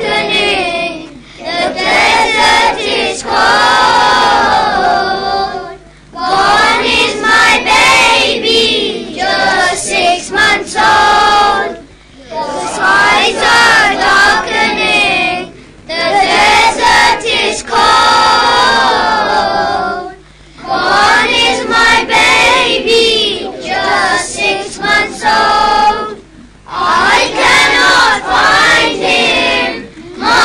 darkening, the desert is cold. Gone is my baby, just 6 months old. The skies are darkening, the desert is cold. Gone is my baby, just 6 months old. I cannot find him, my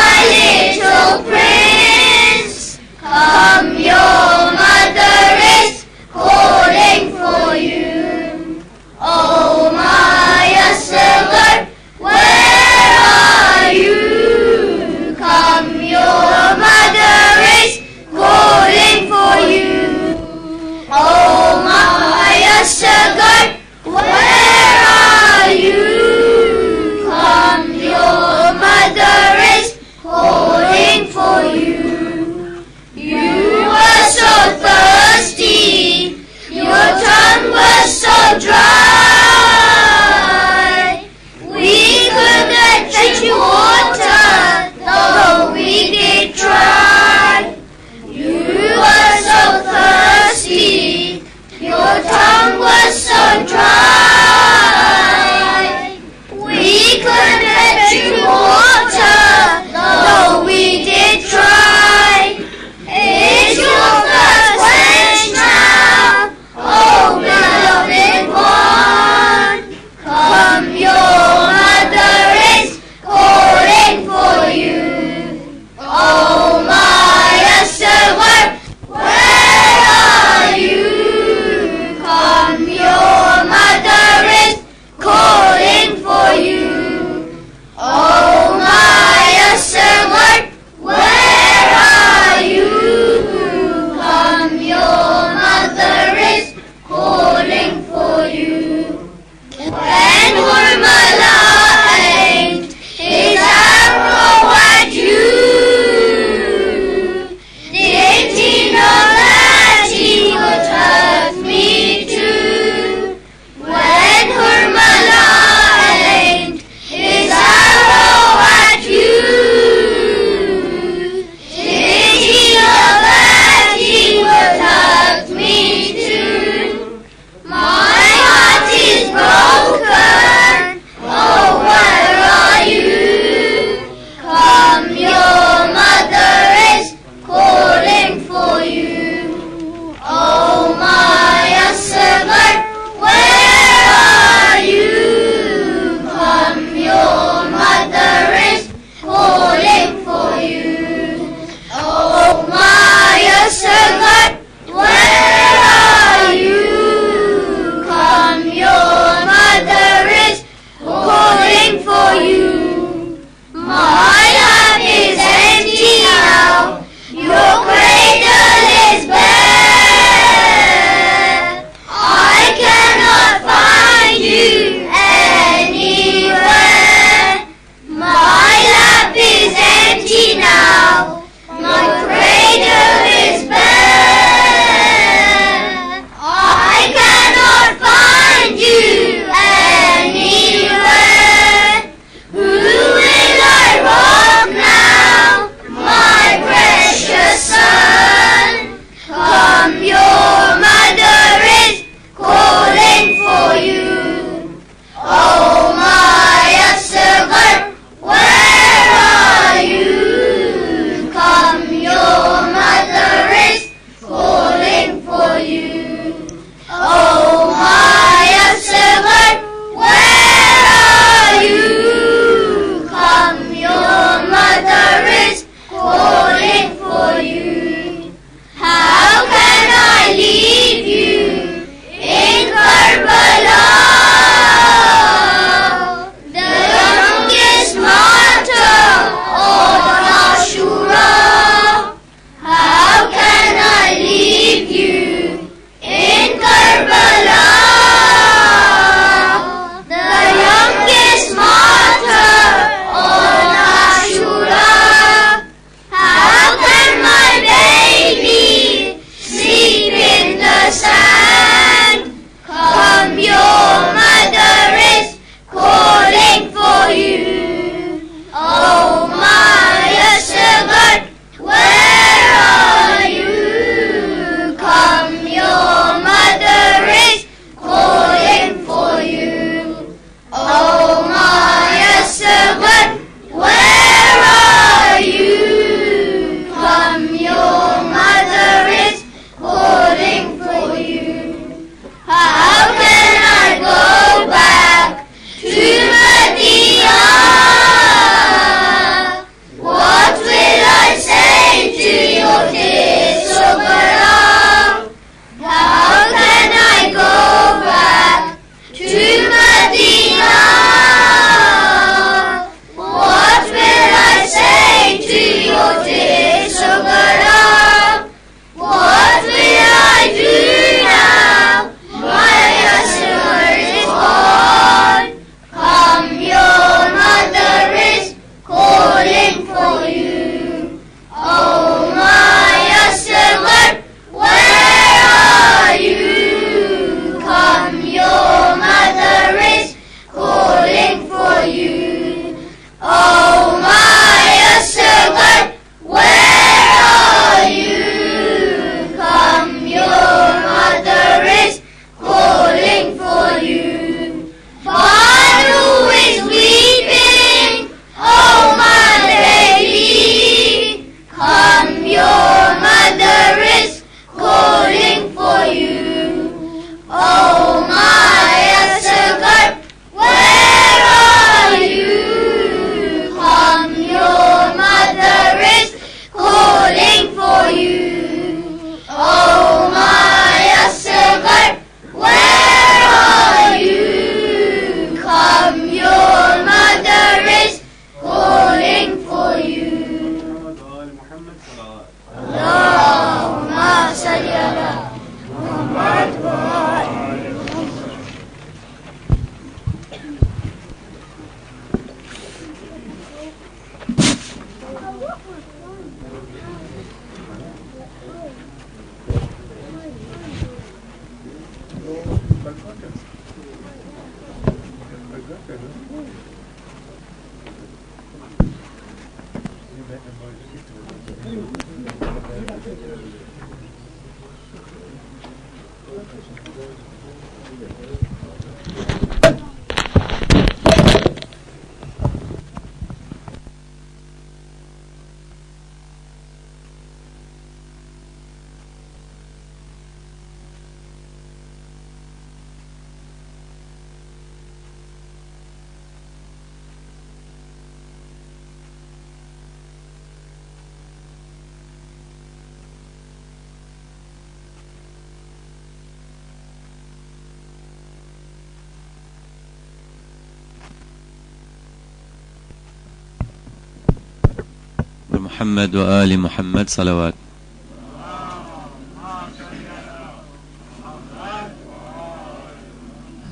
محمد وآل محمد صلوات.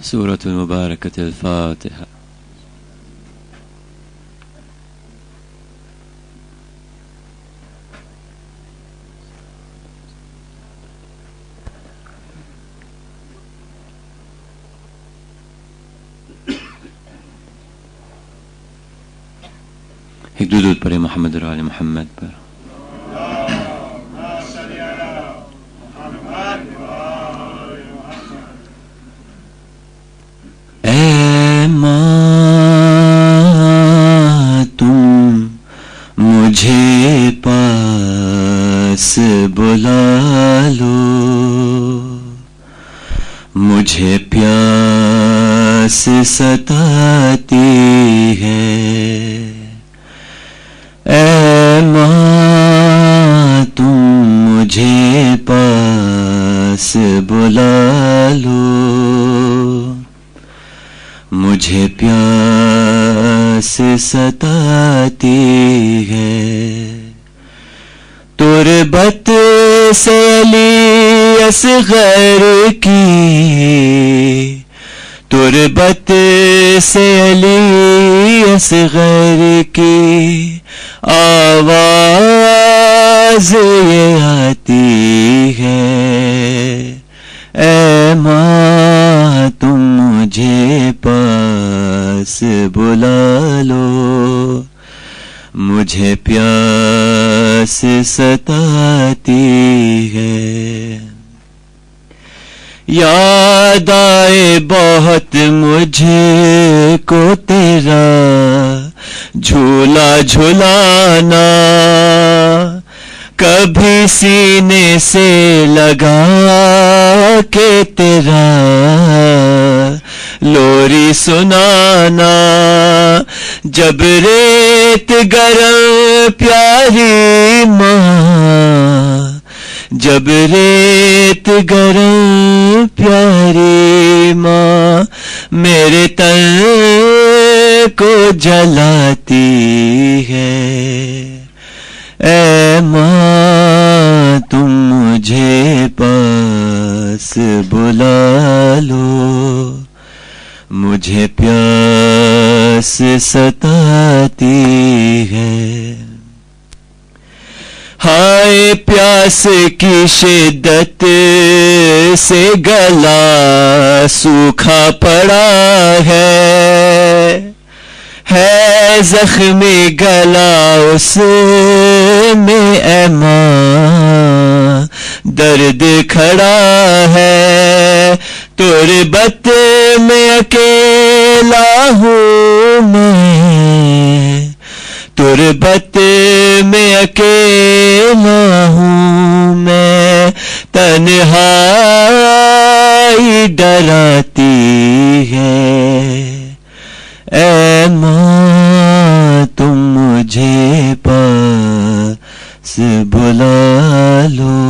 سورة المباركة الفاتحة. ایک درود پڑھیں محمد اور آل محمد پر. اے ماں تم مجھے پاس بلا لو، مجھے پیاس ستاتی ہے. اے ماں تم مجھے پاس بلا لو، مجھے پیاس ستاتی ہے. تربت سے علی اصغر کی، تربت سے علی اصغر کی آواز یہ آتی ہے. اے ماں تم مجھے پاس بلا لو، مجھے پیاس ستاتی ہے. یاد آئے بہت مجھے کو تیرا جھولا جھلانا، کبھی سینے سے لگا کے تیرا لوری سنانا. جب ریت گرم پیاری ماں، جب ریت گرم پیاری ماں میرے تن کو جلاتی ہے. اے ماں تم مجھے پاس بلا لو، مجھے پیاس ستاتی ہے. ہائے پیاس کی شدت سے گلا سوکھا پڑا ہے زخمی گلا اس میں اے ماں درد کھڑا ہے. تربت میں اکیلا ہوں میں، تربت میں اکیلا ہوں میں، تنہائی ڈراتی ہے. اے ماں تم مجھے پاس بلا لو،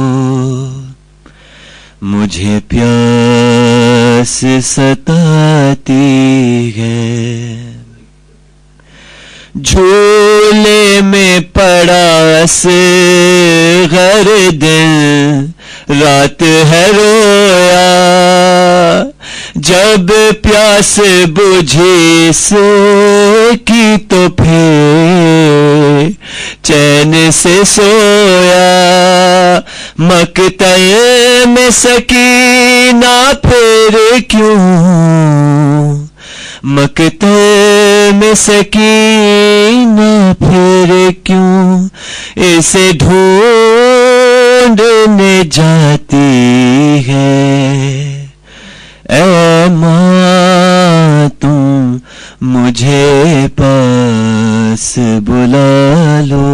مجھے پیاس ستاتی ہے. جھولے میں پڑا اصغر دل رات ہے رویا، جب پیاس بجھی اس کی تو پھر چین سے سویا. مقتل میں سکینہ پھر کیوں، مقتل میں سکینہ پھر کیوں اسے ڈھونڈنے جاتی ہے؟ اے ماں تم مجھے پاس بلا لو،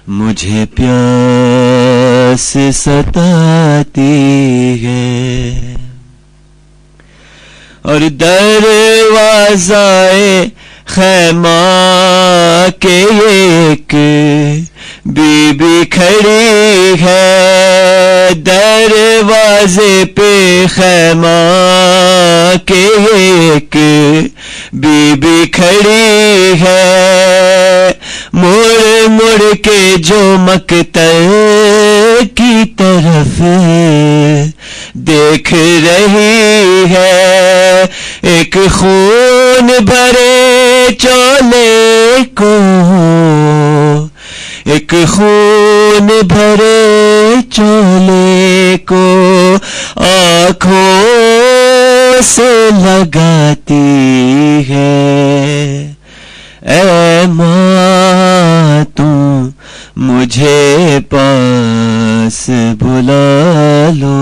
مجھے پیاس ستاتی ہے۔ اور دروازہ خیمہ کے ایک بی بی کھڑی ہے، دروازے پہ خیمہ کے ایک بی بی کھڑی ہے، مڑ مڑ کے جو مقتل کی طرف دیکھ رہی ہے، ایک خون بھرے چولے کو، ایک خون بھرے چولے کو آنکھوں سے لگاتی ہے۔ اے ماں تم مجھے پاس بلا لو،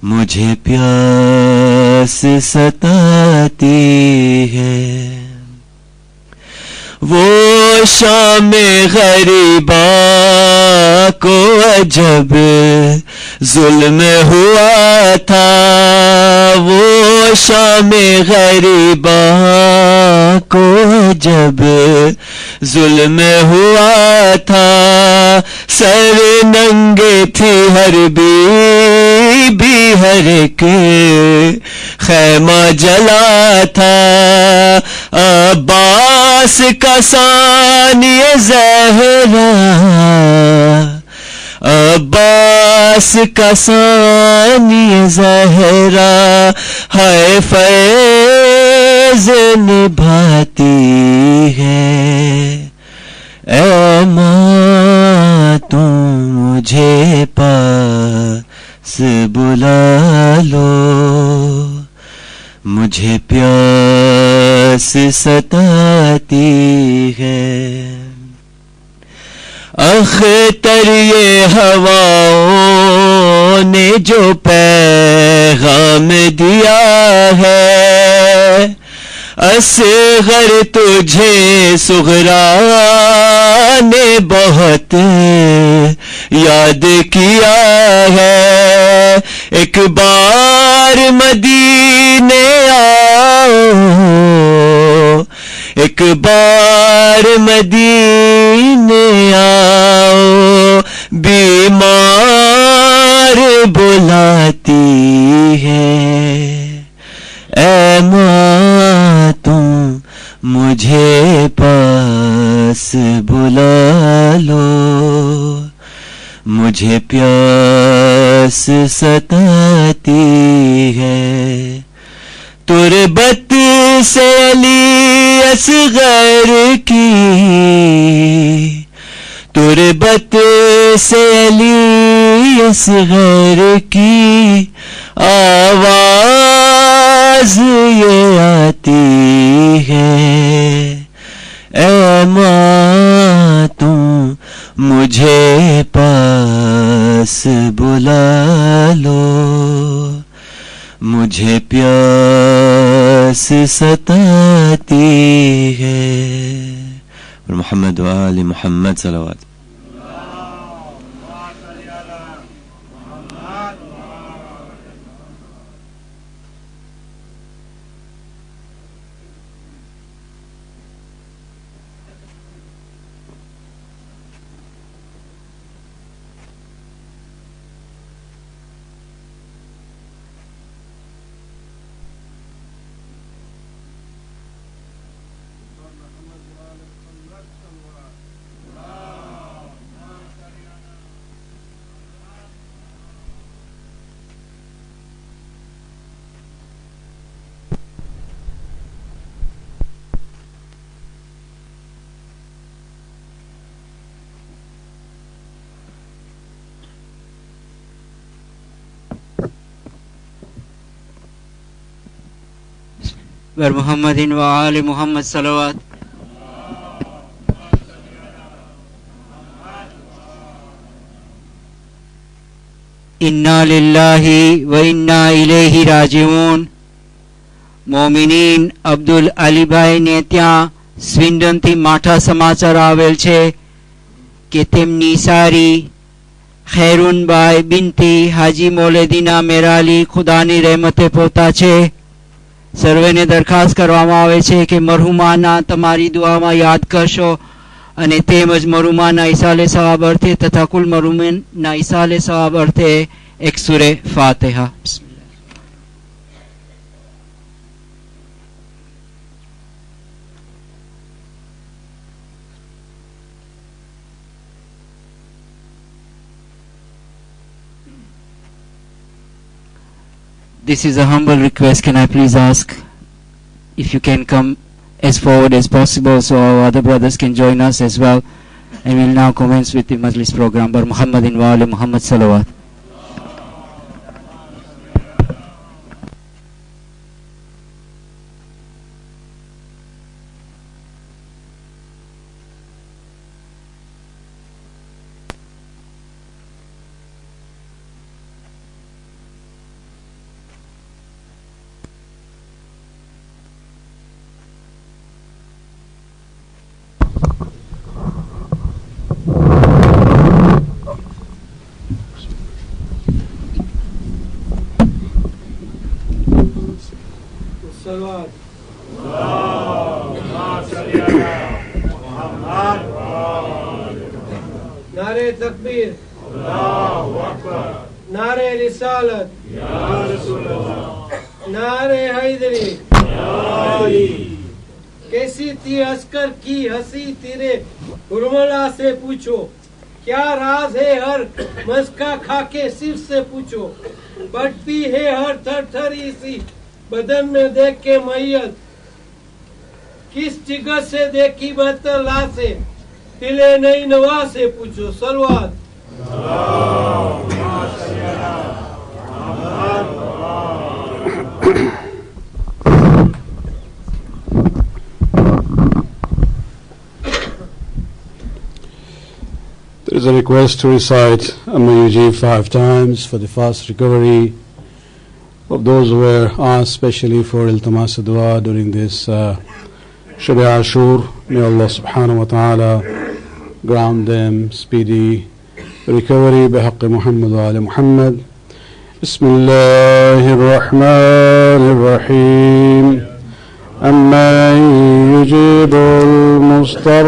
مجھے پیاس ستاتی ہے۔ وہ شام غریباں کو عجب ظلم ہوا تھا، وہ شام غریباں کو عجب ظلم ہوا تھا، سر ننگے تھی ہر بی ہر ایک خیمہ جلا تھا، عباس کا ثانی زہرا، عباس کا ثانی زہرا ہے فیض نبھاتی ہے۔ اے ماں تم مجھے پاس بلا لو، مجھے پیاس ستاتی ہے۔ اختر یہ ہواؤں نے جو پیغام دیا ہے، اصغر تجھے صغرا نے بہت یاد کیا ہے، ایک بار مدینے آؤ، ایک بار مدینے آؤ، بیمار بلاتی ہے۔ اے ماں تم مجھے پاس بلا لو، مجھے پیاس ستاتی ہے۔ تربت سے علی اصغر کی، تربت سے علی اصغر کی آواز یہ آتی ہے۔ اے ماں تم مجھے پاس بلا لو، مجھے پیاس ستاتی ہے۔ اور محمد و آل محمد صلوات۔ بر محمد وآل محمد صلوات. انا للہ و انا الیہ راجعون. મોમિનીન અબ્દુલ અલીભાઈને ત્યાં સ્વિન્ડનથી માઠા સમાચાર આવેલ છે કે તેમની સારી ખૈરુનબાઈ બિનતી હાજી મોલેદીના મેરાલી ખુદાની રહેમતે પોતા છે. સર્વેને દરખાસ્ત કરવામાં આવે છે કે મરહુમાના તમારી દુઆમાં યાદ કરશો અને તેમજ મરહુમાના ઈસાલે સવાબ અર્થે તથા કુલ મરહુમાના ઈસાલે સવાબ અર્થે એક સૂરે ફાતિહા. This is a humble request. Can I please ask if you can come as forward as possible so our other brothers can join us as well. And we'll now commence with the Majlis program. Bar Muhammadin wa ali Muhammad salawat. नारे तकबीर, नारे रिसालत, नारे हैदरी, कैसी थी Oscar की हंसी तेरे हुरमला से पूछो, क्या राज है हर मस्का खाके सिर से पूछो, बढ़ती है हर थरथरी सी बदन में देख के मैयत, किस जिगर से देखी बहतर ला से तिले नई नवा से पूछो. सलवात. There is a request to recite Amma 5 times for the fast recovery of those who were asked specially for iltimas dua during this Shab Ashur. May Allah subhanahu wa ta'ala grant them speedy recovery بحق محمد وآل محمد. بسم الله الرحمن الرحيم. أمن يجيب المضطر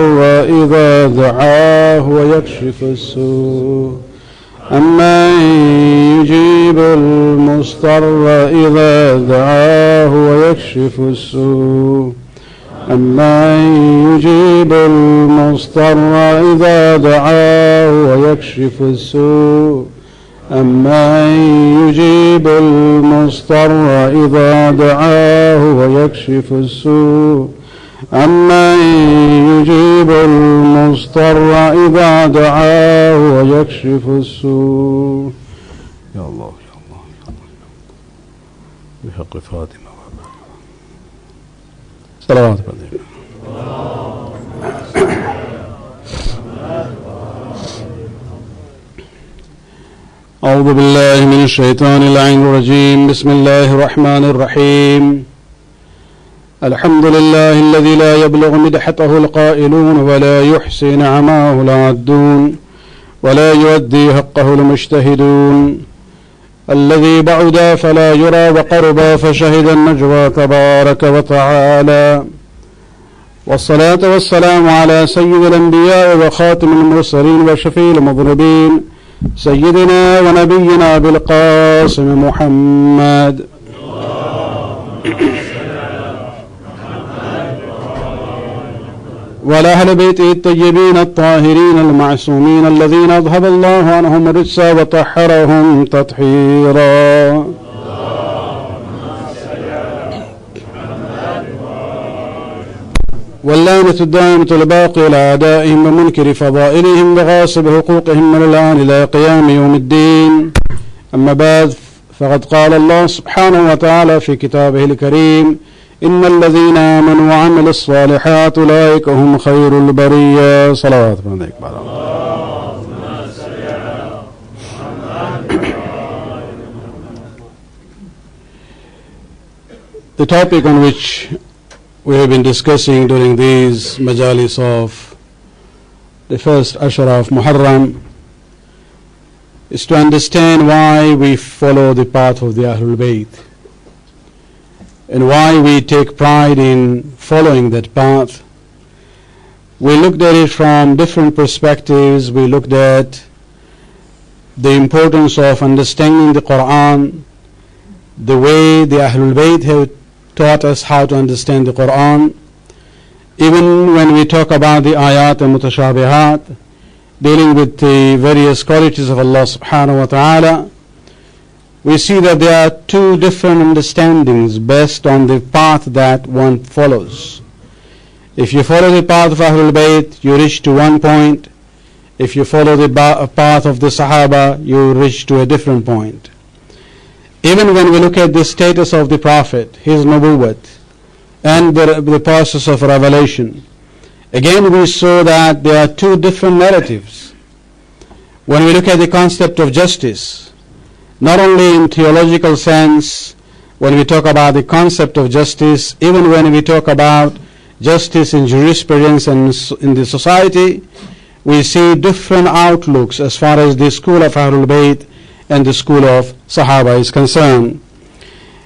إذا دعاه ويكشف السوء أمن يجيب المضطر إذا دعاه ويكشف السوء أمن يجيب المضطر إذا دعاه ويكشف السوء أمن يجيب المضطر إذا دعاه ويكشف السوء أمن يجيب المضطر إذا دعاه ويكشف السوء. يا الله يا الله يا الله بحق فاطمة صلوات عليه. أعوذ بالله من الشيطان اللعين الرجيم. بسم الله الرحمن الرحيم. الحمد لله الذي لا يبلغ مدحته القائلون ولا يحصي نعماه العادون ولا يؤدي حقه المجتهدون الذي بعد فلا يرى وقرب فشهد النجوى تبارك وتعالى. والصلاة والسلام على سيد الأنبياء وخاتم المرسلين وشفيع المذنبين سيدنا ونبينا بالقاسم محمد وعلى أهل بيته الطيبين الطاهرين المعصومين الذين أذهب الله عنهم الرجس وطهرهم تطهيرا. واللعنة الدائمة الباقية على أعدائهم ومنكر فضائلهم وغاصب حقوقهم من الآن إلى قيام يوم الدين. أما بعد، فقد قال الله سبحانه وتعالى في كتابه الكريم: إن الذين آمنوا وعملوا الصالحات أولئك هم خير البرية. صلوات من إقبال. The topic on which we have been discussing during these majalis of the first Ashara of Muharram is to understand why we follow the path of the Ahlul Bayt and why we take pride in following that path. We looked at it from different perspectives. We looked at the importance of understanding the Quran, the way the Ahlul Bayt have taught us how to understand the Quran. Even when we talk about the ayat and mutashabihat, dealing with the various qualities of Allah subhanahu wa ta'ala, we see that there are two different understandings based on the path that one follows. If you follow the path of Ahlul Bayt, you reach to one point. If you follow the path of the Sahaba, you reach to a different point. Even when we look at the status of the Prophet, his nubuwwat, and the process of revelation, again we saw that there are two different narratives. When we look at the concept of justice, not only in theological sense, when we talk about the concept of justice, even when we talk about justice in jurisprudence and in the society, we see different outlooks as far as the school of Ahlul Bayt and the school of Sahaba is concerned.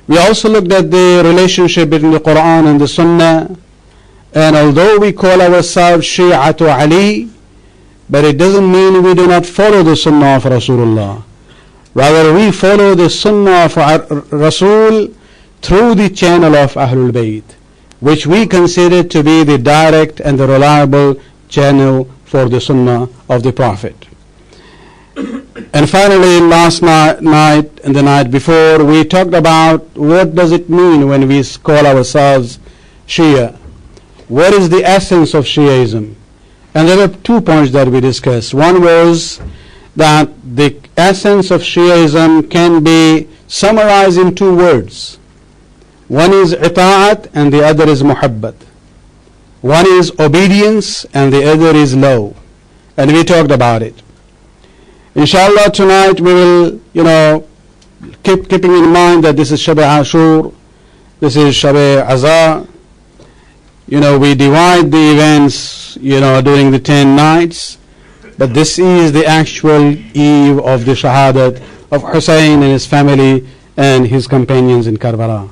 We also looked at the relationship between the Quran and the Sunnah, and although we call ourselves Shi'atu Ali, but it doesn't mean we do not follow the Sunnah of Rasulullah. Rather, we follow the Sunnah of Rasul through the channel of Ahlul Bayt, which we consider to be the direct and the reliable channel for the Sunnah of the Prophet. And finally, last night and the night before, we talked about what does it mean when we call ourselves Shia. What is the essence of Shiaism? And there were 2 points that we discussed. One was that the essence of Shiaism can be summarized in 2 words. One is ita'at and the other is muhabbat. One is obedience and the other is love. And we talked about it. Inshallah, tonight we will, keeping in mind that this is Shab Ashur, this is Shab Azar. We divide the events, during the 10 nights, but this is the actual eve of the Shahadat of Hussein and his family and his companions in Karbala.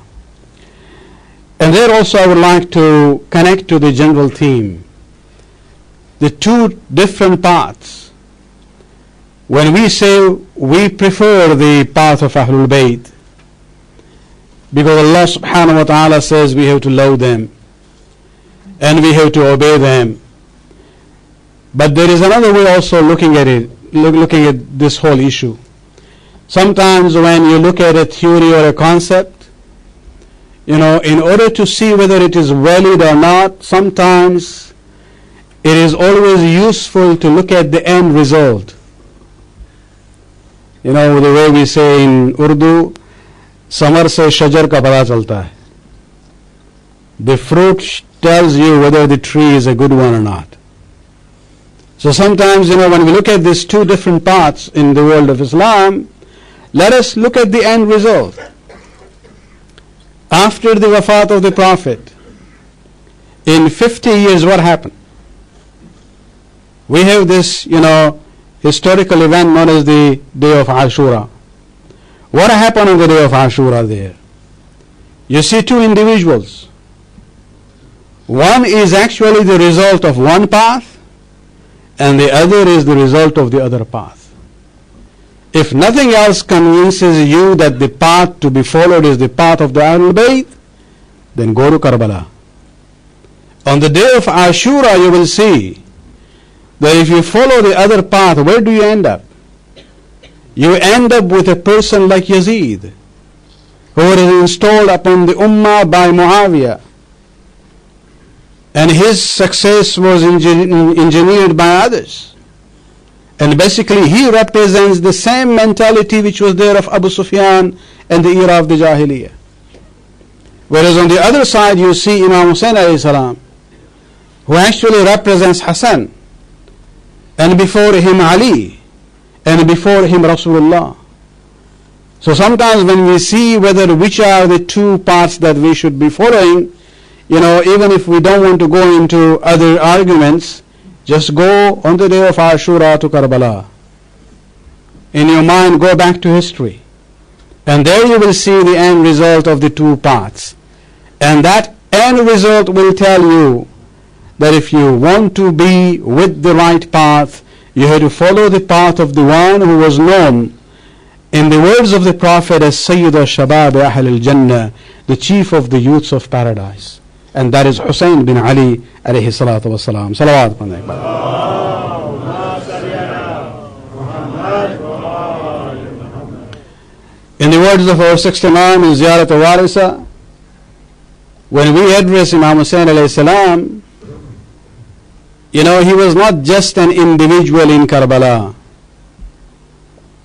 And there also I would like to connect to the general theme, the 2 different paths. When we say we prefer the path of Ahlul Bayt, because Allah subhanahu wa ta'ala says we have to love them and we have to obey them. But there is another way also looking at it, looking at this whole issue. Sometimes when you look at a theory or a concept, in order to see whether it is valid or not, sometimes it is always useful to look at the end result. The way we say in Urdu, samar se shajar ka pata chalta hai. The fruit tells you whether the tree is a good one or not. So sometimes, when we look at these 2 different paths in the world of Islam, let us look at the end result. After the wafat of the Prophet, in 50 years, what happened? We have this, historical event known as the Day of Ashura. What happened on the Day of Ashura there? You see 2 individuals. One is actually the result of one path, and the other is the result of the other path. If nothing else convinces you that the path to be followed is the path of the Ahlul Bayt, then go to Karbala. On the Day of Ashura, you will see that if you follow the other path, where do you end up? You end up with a person like Yazid, who was installed upon the Ummah by Muawiyah, and his success was engineered by others. And basically he represents the same mentality which was there of Abu Sufyan in the era of the Jahiliyyah. Whereas on the other side you see Imam Hussein alayhi salam, who actually represents Hassan, and before him Ali, and before him Rasulullah. So sometimes when we see whether which are the two paths that we should be following, even if we don't want to go into other arguments, just go on the day of Ashura to Karbala. In your mind, go back to history. And there you will see the end result of the two paths. And that end result will tell you that if you want to be with the right path, you have to follow the path of the one who was known in the words of the Prophet as Sayyid al-Shabab Ahl al-Jannah, the chief of the youths of paradise. And that is Hussein bin Ali alayhi salatu wa salam. Salawat. In the words of our sixth Imam in Ziyarat al-Warisa, when we address Imam Hussein alayhi salam, he was not just an individual in Karbala.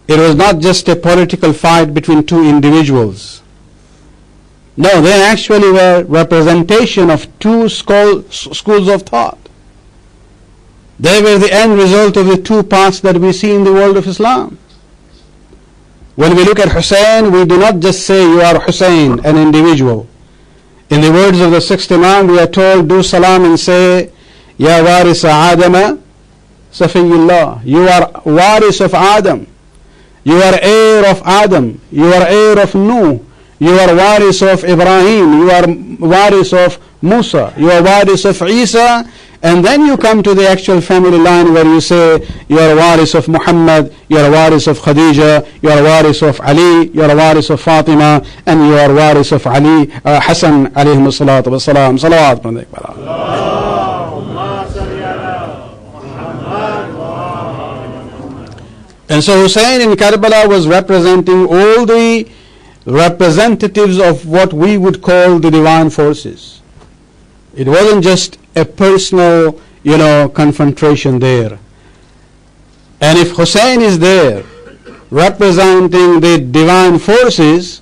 It was not just a political fight between two individuals. No, they actually were representation of two schools of thought. They were the end result of the two paths that we see in the world of Islam. When we look at Hussein, we do not just say you are Hussein, an individual. In the words of the sixth Imam, we are told, do salam and say, Ya warisa Adama, Safiyullah. You are waris of Adam. You are heir of Adam. You are heir of Nuh. You are waris of Ibrahim. You are waris of Musa. You are waris of Isa. And then you come to the actual family line where you say, you are waris of Muhammad, you are waris of Khadija, you are waris of Ali, you are waris of Fatima, and you are waris of Ali, Hassan alayhi salatu wa salam. Salawat. And so Hussein in Karbala was representing all the representatives of what we would call the divine forces. It wasn't just a personal, confrontation there. And if Hussein is there representing the divine forces,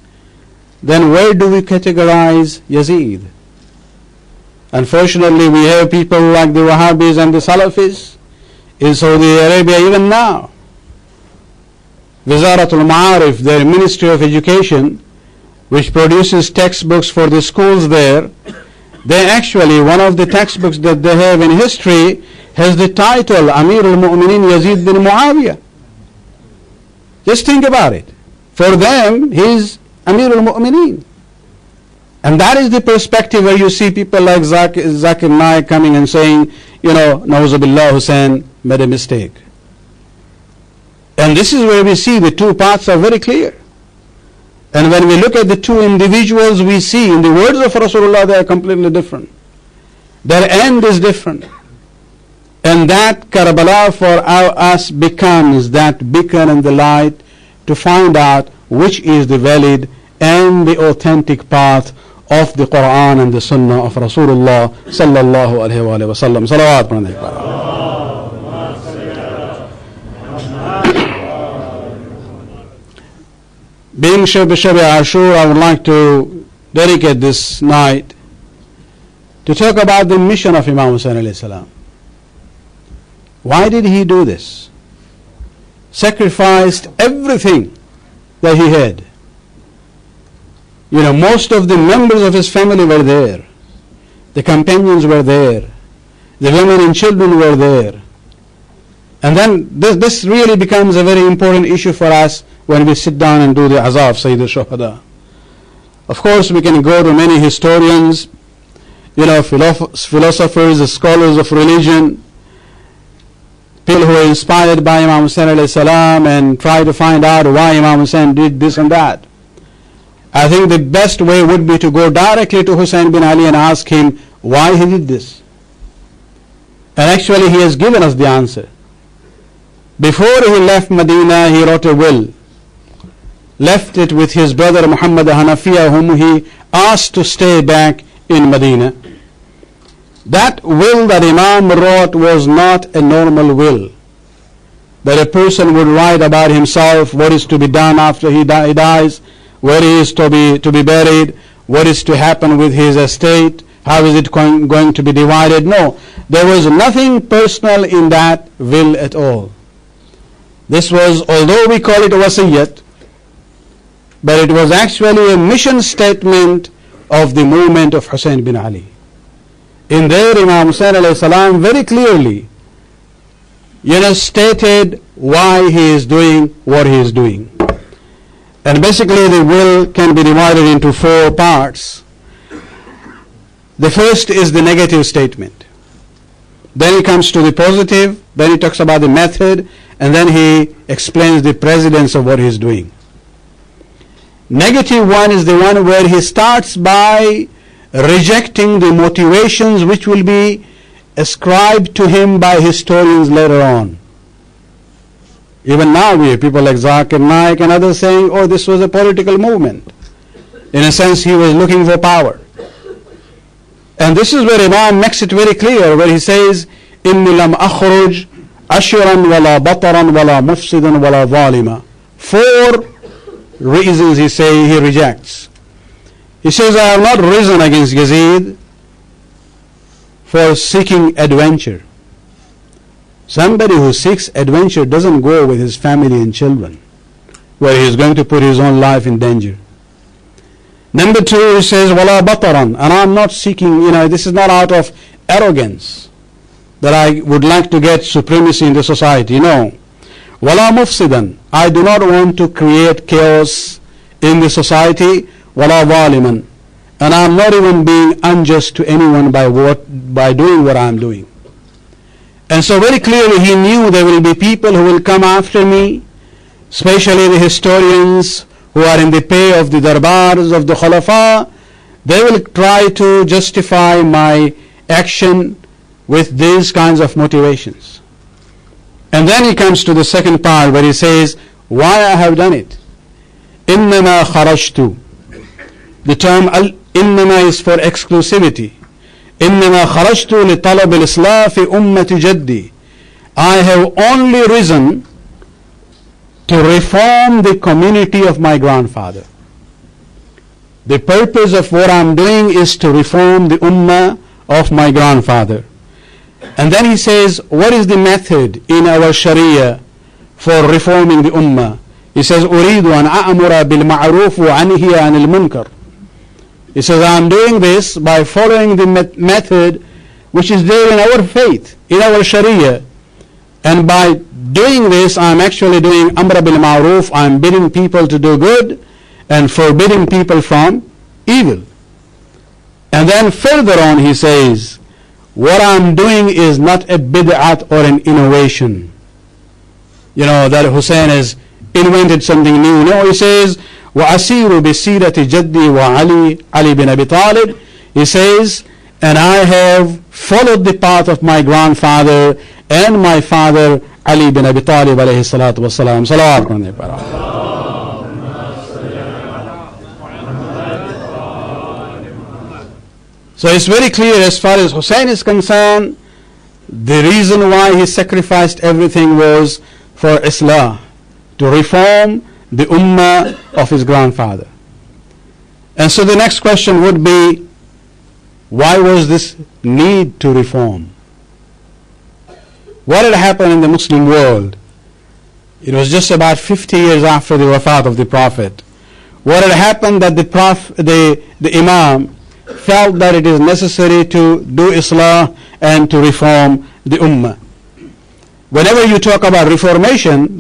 then where do we categorize Yazid? Unfortunately, we have people like the Wahhabis and the Salafis in Saudi Arabia even now. Wizaratul Ma'arif, their Ministry of Education, which produces textbooks for the schools there, they actually, one of the textbooks that they have in history has the title Amir al-Mu'minin Yazid bin Muawiyah. Just think about it. For them, he's Amir al-Mu'minin. And that is the perspective where you see people like Zakir Naik coming and saying, Nauzubillah, Hussein made a mistake. And this is where we see the two paths are very clear. And when we look at the two individuals, we see in the words of Rasulullah, they are completely different. Their end is different. And that Karbala for us becomes that beacon and the light to find out which is the valid and the authentic path of the Quran and the Sunnah of Rasulullah sallallahu alaihi wa sallam. Salawat. Being Shab Ashur, I would like to dedicate this night to talk about the mission of Imam Hussein alayhi salam. Why did he do this? Sacrificed everything that he had. Most of the members of his family were there. The companions were there. The women and children were there. And then this really becomes a very important issue for us when we sit down and do the Azaf, Sayyid al-Shuhada. Of course, we can go to many historians, philosophers, scholars of religion, people who are inspired by Imam Hussein alayhi salam and try to find out why Imam Hussein did this and that. I think the best way would be to go directly to Hussein bin Ali and ask him why he did this. And actually he has given us the answer. Before he left Medina, he wrote a will. Left it with his brother Muhammad Hanafiya, whom he asked to stay back in Medina. That will that Imam wrote was not a normal will. That a person would write about himself, what is to be done after he dies, where he is to be buried, what is to happen with his estate, how is it going to be divided. No, there was nothing personal in that will at all. This was, although we call it wasiyyat, but it was actually a mission statement of the movement of Hussein bin Ali. In there, Imam Hussein alayhi salam very clearly, stated why he is doing what he is doing. And basically the will can be divided into 4 parts. The first is the negative statement. Then he comes to the positive, then he talks about the method, and then he explains the precedence of what he is doing. Negative one is the one where he starts by rejecting the motivations which will be ascribed to him by historians later on. Even now we have people like Zakir Naik and others saying, oh, this was a political movement. In a sense, he was looking for power. And this is where Imam makes it very clear, where he says, إِنِّي لَمْ أَخْرُجْ أَشِرًا وَلَا بَطَرًا وَلَا مُفْسِدًا وَلَا ظَالِمًا. 4 reasons he rejects. He says, I have not risen against Yazid for seeking adventure. Somebody who seeks adventure doesn't go with his family and children, where he is going to put his own life in danger. Number 2, he says, Wala bataran, and I'm not seeking, this is not out of arrogance that I would like to get supremacy in the society. No. Wala mufsidan, I do not want to create chaos in the society. Wala zaliman, and I'm not even being unjust to anyone by doing what I'm doing. And so very clearly he knew there will be people who will come after me, especially the historians who are in the pay of the darbars of the Khulafa. They will try to justify my action with these kinds of motivations. And then he comes to the second part where he says, why I have done it. إِنَّمَا خَرَجْتُ. The term إِنَّمَا is for exclusivity. إِنَّمَا خَرَجْتُ لِطَلَبِ الْإِصْلَاحِ فِي أُمَّةِ جَدِّي. I have only risen to reform the community of my grandfather. The purpose of what I'm doing is to reform the ummah of my grandfather. And then he says, what is the method in our Sharia for reforming the ummah? He says, أُرِيدُ أَنْ أَأْمُرَ بِالْمَعْرُوفِ وَأَنْهِيَ عَنِ الْمُنْكَرِ. He says, I'm doing this by following the method which is there in our faith, in our Sharia. And by doing this, I'm actually doing amra bil ma'ruf. I'm bidding people to do good and forbidding people from evil. And then further on he says, what I'm doing is not a bid'at or an innovation. That Hussein has invented something new. No, he says, وَأَسِيرُ بِسِيرَةِ جَدِّي وَعَلِي Ali bin Abi Talib. He says, and I have followed the path of my grandfather and my father Ali bin Abi Talib alayhi salatu wasalam. Salawat on the So it's very clear as far as Hussein is concerned, the reason why he sacrificed everything was for Islah, to reform the ummah of his grandfather. And so the next question would be, why was this need to reform? What had happened in the Muslim world? It was just about 50 years after the wafat of the Prophet. What had happened that the Imam felt that it is necessary to do Islah and to reform the Ummah. Whenever you talk about reformation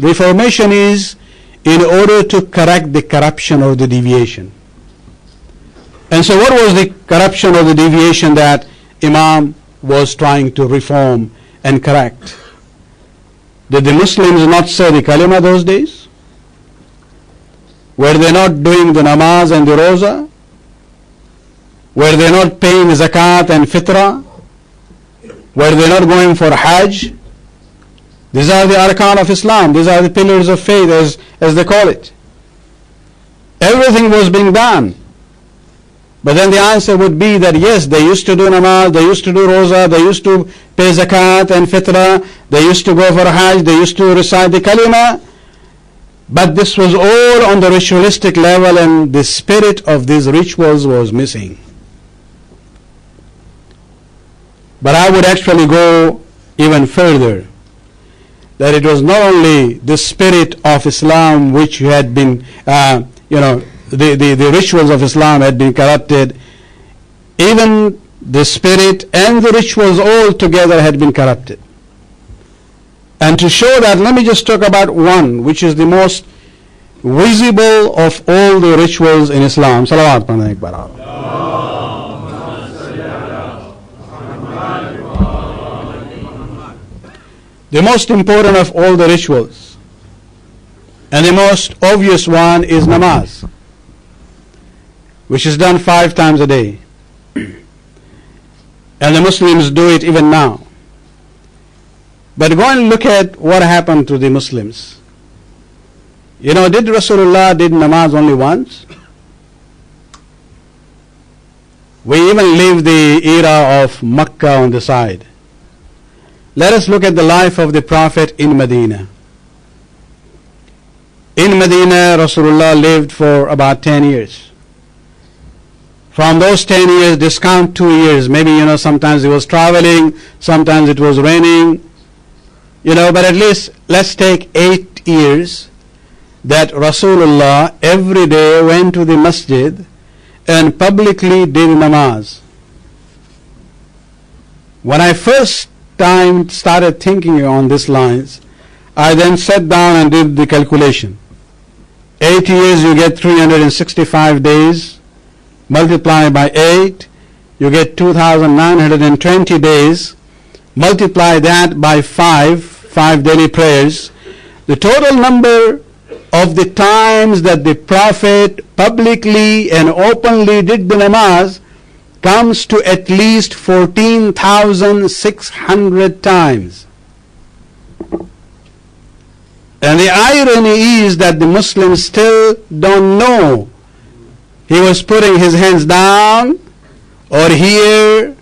is in order to correct the corruption or the deviation. And so what was the corruption or the deviation that Imam was trying to reform and correct? Did the Muslims not say the kalima those days? Were they not doing the namaz and the roza? Were they not paying zakat and fitra? Were they not going for hajj? These are the arkan of Islam. These are the pillars of faith as they call it. Everything was being done. But then the answer would be that yes, they used to do namaz, they used to do roza, they used to pay zakat and fitra, they used to go for hajj, they used to recite the kalima. But this was all on the ritualistic level, and the spirit of these rituals was missing. But I would actually go even further, that it was not only the spirit of Islam which had been, the rituals of Islam had been corrupted, even the spirit and the rituals all together had been corrupted. And to show that, let me just talk about one, which is the most visible of all the rituals in Islam. Salawat Pana Ekbar. The most important of all the rituals, and the most obvious one, is namaz, which is done 5 times a day. And the Muslims do it even now. But go and look at what happened to the Muslims. Did Rasulullah did namaz only once? We even leave the era of Makkah on the side. Let us look at the life of the Prophet in Medina. In Medina, Rasulullah lived for about 10 years. From those 10 years, discount 2 years. Maybe, sometimes he was traveling, sometimes it was raining. But at least let's take 8 years that Rasulullah every day went to the masjid and publicly did namaz. When I first time started thinking on these lines, I then sat down and did the calculation. 8 years, you get 365 days. Multiply by 8, you get 2,920 days. Multiply that by 5 daily prayers. The total number of the times that the Prophet publicly and openly did the namaz comes to at least 14,600 times. And the irony is that the Muslims still don't know. He was putting his hands down, or here,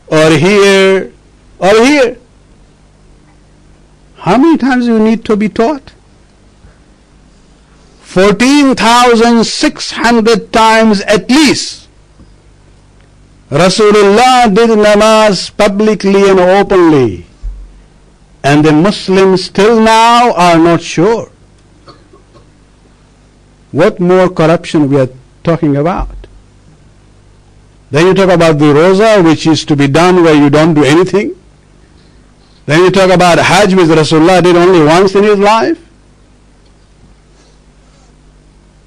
or here, or here. How many times do you need to be taught? 14,600 times at least. Rasulullah did namaz publicly and openly, and the Muslims till now are not sure. What more corruption we are talking about? Then you talk about the roza, which is to be done where you don't do anything. Then you talk about Hajj, which Rasulullah did only once in his life.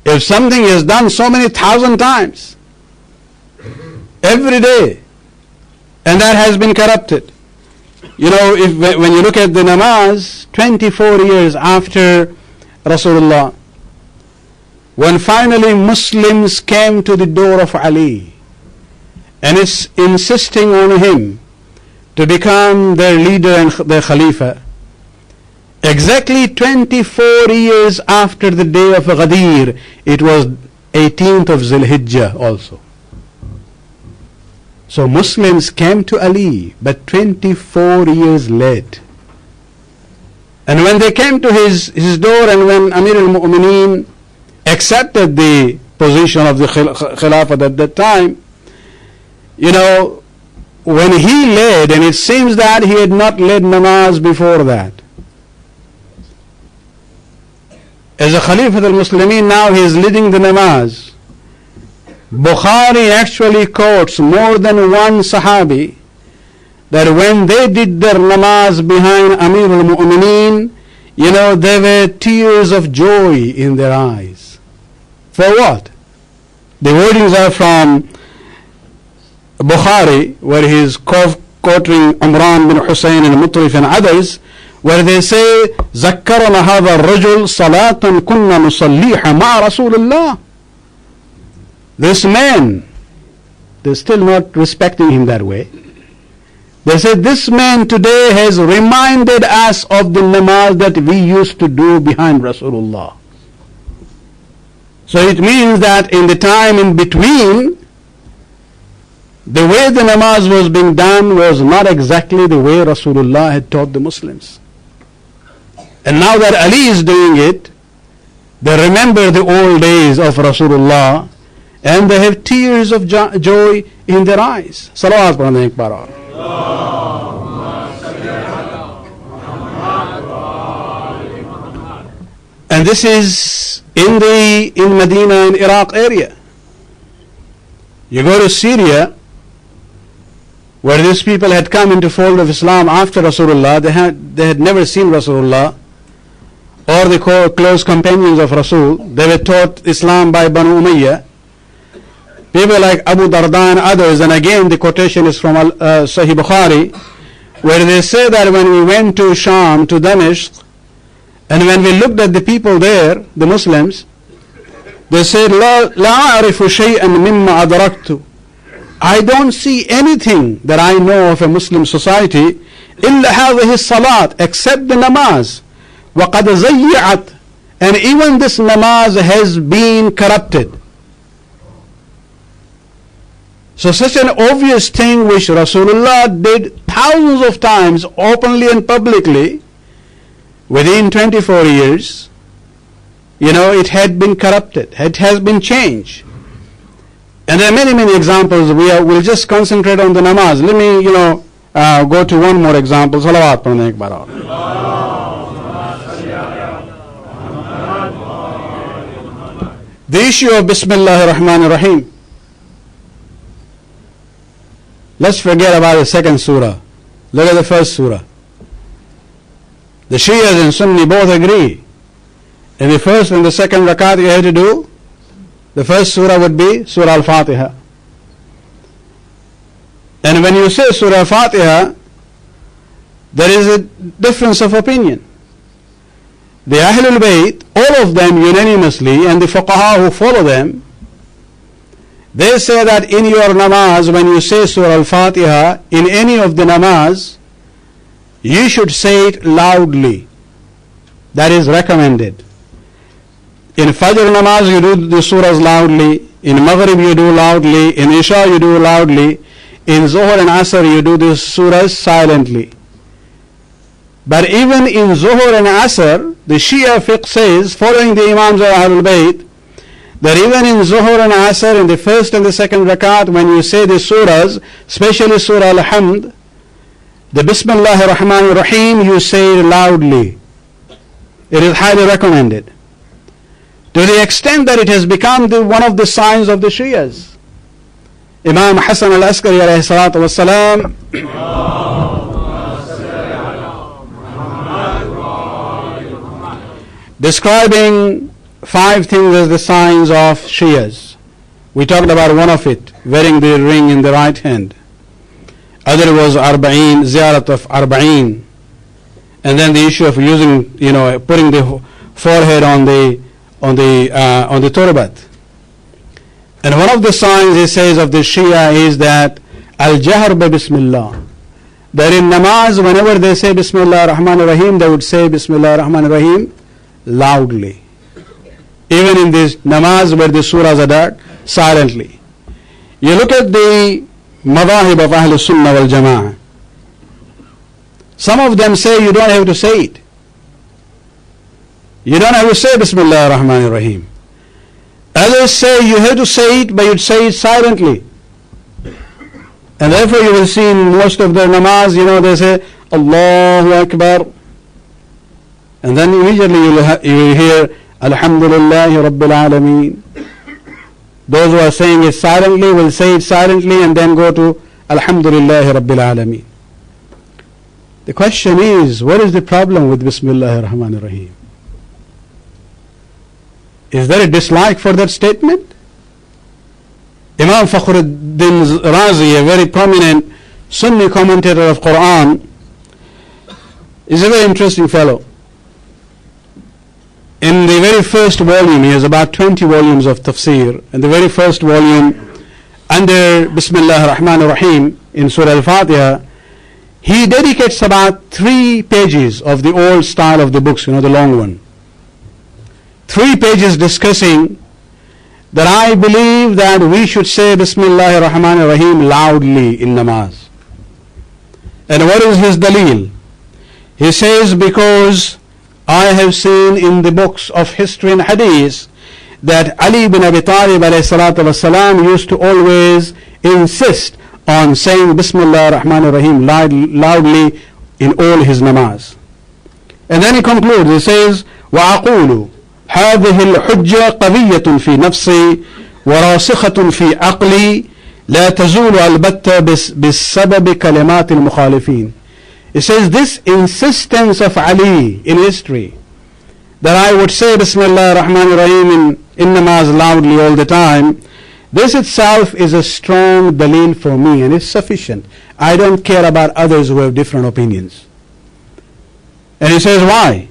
If something is done so many thousand times every day, and that has been corrupted. When you look at the namaz, 24 years after Rasulullah, when finally Muslims came to the door of Ali and is insisting on him to become their leader and their Khalifa, exactly 24 years after the day of Ghadir, it was 18th of Zul-Hijjah also. So Muslims came to Ali, but 24 years late. And when they came to his door, and when Amir al-Mu'mineen accepted the position of the Khilafah at that time, when he led, and it seems that he had not led namaz before that. As a Khalifa al-Muslimin, now he is leading the namaz. Bukhari actually quotes more than one Sahabi that when they did their namaz behind Amir al-Mu'mineen, there were tears of joy in their eyes. For what? The wordings are from Bukhari, where he is quoting Imran bin Hussein and Mutrif and others, where they say, ذكرنا هذا الرجل صلاة كنا نصليها مع رسول الله. This man, they're still not respecting him that way. They said, this man today has reminded us of the namaz that we used to do behind Rasulullah. So it means that in the time in between, the way the namaz was being done was not exactly the way Rasulullah had taught the Muslims. And now that Ali is doing it, They remember the old days of Rasulullah and they have tears of joy in their eyes. Salawat padhne ek baar aur. And this is in Medina, in Iraq area. You go to Syria, where these people had come into fold of Islam after Rasulullah. They had never seen Rasulullah or the close companions of Rasul. They were taught Islam by Banu Umayyah. People like Abu Darda and others, and again the quotation is from Sahih Bukhari, where they say that when we went to Sham, to Damascus, and when we looked at the people there, the Muslims, they said, لا أعرف شيئا مما أدركت. I don't see anything that I know of a Muslim society إلا هذه الصلاة, except the namaz. وقد زيعت, and even this namaz has been corrupted. So such an obvious thing which Rasulullah did thousands of times openly and publicly within 24 years, it had been corrupted, it has been changed. And there are many, many examples. We'll just concentrate on the namaz. Let me, go to one more example. Salawat padhne ek baar aur. The issue of Bismillahir Rahmanir Rahim. Let's forget about the second surah. Look at the first surah. The Shias and Sunni both agree. In the first and the second rakat you have to do, the first surah would be Surah Al-Fatiha. And when you say Surah Al-Fatiha, there is a difference of opinion. The Ahlul Bayt, all of them unanimously, and the Fuqaha who follow them, they say that in your namaz, when you say Surah Al-Fatiha, in any of the namaz, you should say it loudly. That is recommended. In Fajr namaz you do the surahs loudly, in Maghrib you do loudly, in Isha you do loudly, in Zuhr and Asr you do the surahs silently. But even in Zuhr and Asr, the Shia fiqh says, following the Imams of Ahlul Bayt, that even in Zuhr and Asr, in the first and the second rakat, when you say the surahs, especially Surah Al-Hamd, the Bismillahir Rahmanir Rahim, you say it loudly. It is highly recommended. To the extent that it has become one of the signs of the Shias. Imam Hassan al-Askari alayhi salatu wassalam, describing 5 things as the signs of Shias. We talked about one of it, wearing the ring in the right hand. Other was Arba'in, ziyarat of Arba'in. And then the issue of using, putting the forehead on the turbat. And one of the signs he says of the Shia is that al-jahr bi bismillah. That in namaz, whenever they say Bismillah ar-Rahman ar-Rahim, they would say Bismillah ar-Rahman ar-Rahim loudly. Even in this namaz where the surahs are dark, silently. You look at the madahib of Ahl Sunnah wal Jama'ah. Some of them say you don't have to say it. You don't have to say Bismillah ar-Rahman ar-Rahim. Others say you have to say it, but you say it silently. And therefore you will see in most of their namaz, they say Allahu Akbar. And then immediately you will hear Alhamdulillahi Rabbil Alameen. Those who are saying it silently will say it silently and then go to Alhamdulillahi Rabbil Alameen. The question is, what is the problem with Bismillahir Rahmanir Rahim? Is there a dislike for that statement? Imam Fakhruddin Razi, a very prominent Sunni commentator of Quran, is a very interesting fellow. In the very first volume, he has about 20 volumes of tafsir. In the very first volume, under Bismillah ar-Rahman ar-Rahim, in Surah Al-Fatiha, he dedicates about 3 pages of the old style of the books, the long one. 3 pages discussing that I believe that we should say Bismillah ar-Rahman ar-Rahim loudly in namaz. And what is his dalil? He says, because I have seen in the books of history and hadith that Ali ibn Abi Talib ﷺ used to always insist on saying Bismillah ar-Rahman ar-Rahim loudly in all his namaz. And then he concludes, he says, وَأَقُولُ هذه الحجة قوية في نفسي وراسخة في عقلي لا تزول البتة بسبب كلمات المخالفين. He says this insistence of Ali in history, that I would say Bismillah ar-Rahman ar-Rahim in namaz loudly all the time, this itself is a strong dalil for me and is sufficient. I don't care about others who have different opinions. And he says why?